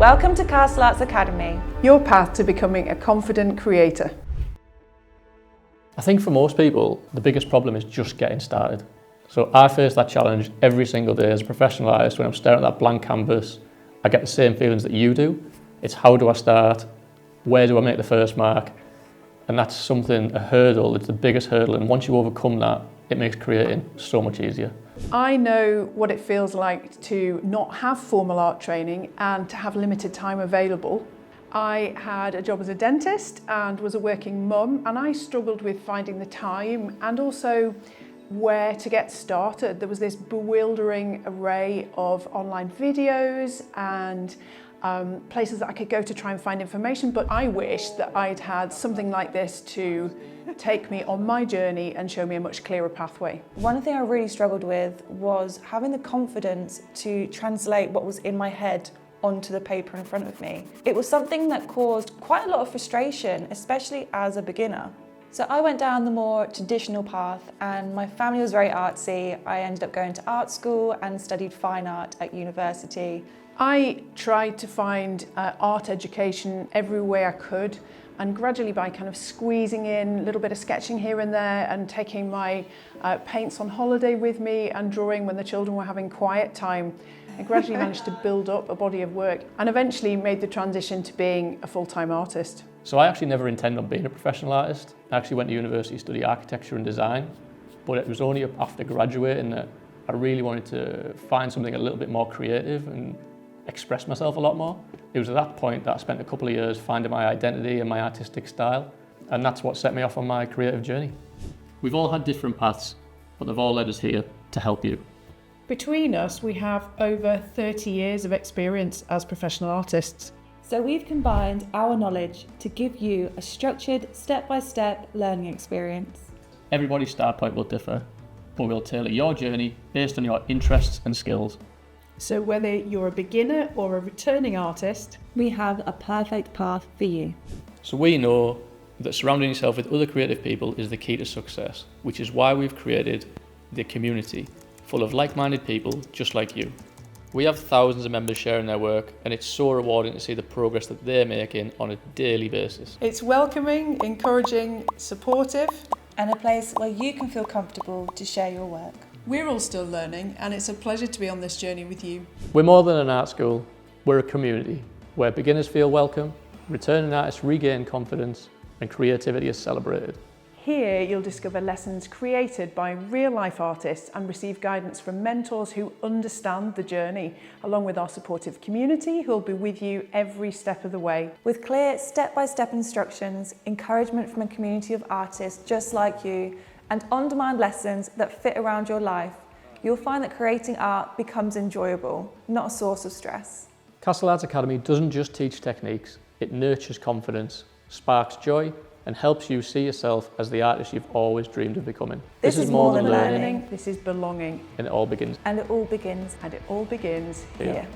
Welcome to Castle Arts Academy. Your path to becoming a confident creator. I think for most people, the biggest problem is just getting started. So I face that challenge every single day as a professional artist. When I'm staring at that blank canvas, I get the same feelings that you do. It's how do I start? Where do I make the first mark? And that's something, a hurdle, it's the biggest hurdle. And once you overcome that, it makes creating so much easier. I know what it feels like to not have formal art training and to have limited time available. I had a job as a dentist and was a working mum, and I struggled with finding the time and also where to get started. There was this bewildering array of online videos and places that I could go to try and find information, but I wish that I'd had something like this to take me on my journey and show me a much clearer pathway. One thing I really struggled with was having the confidence to translate what was in my head onto the paper in front of me. It was something that caused quite a lot of frustration, especially as a beginner. So I went down the more traditional path, and my family was very artsy. I ended up going to art school and studied fine art at university. I tried to find art education every way I could, and gradually by kind of squeezing in a little bit of sketching here and there and taking my paints on holiday with me and drawing when the children were having quiet time, I gradually managed to build up a body of work and eventually made the transition to being a full-time artist. So I actually never intended on being a professional artist. I actually went to university to study architecture and design, but it was only after graduating that I really wanted to find something a little bit more creative and express myself a lot more. It was at that point that I spent a couple of years finding my identity and my artistic style, and that's what set me off on my creative journey. We've all had different paths, but they've all led us here to help you. Between us, we have over 30 years of experience as professional artists. So we've combined our knowledge to give you a structured, step-by-step learning experience. Everybody's start point will differ, but we'll tailor your journey based on your interests and skills. So whether you're a beginner or a returning artist, We have a perfect path for you. So we know that surrounding yourself with other creative people is the key to success, which is why we've created the community full of like-minded people just like you. We have thousands of members sharing their work, and it's so rewarding to see the progress that they're making on a daily basis. it's welcoming, encouraging, supportive. And a place where you can feel comfortable to share your work. We're all still learning, and it's a pleasure to be on this journey with you. We're more than an art school, we're a community where beginners feel welcome, returning artists regain confidence, and creativity is celebrated. Here you'll discover lessons created by real-life artists and receive guidance from mentors who understand the journey, along with our supportive community who'll be with you every step of the way. With clear step-by-step instructions, encouragement from a community of artists just like you, and on-demand lessons that fit around your life, you'll find that creating art becomes enjoyable, not a source of stress. Castle Arts Academy doesn't just teach techniques, it nurtures confidence, sparks joy, and helps you see yourself as the artist you've always dreamed of becoming. This is more than learning. This is belonging, And it all begins And it all begins and it all begins here. here.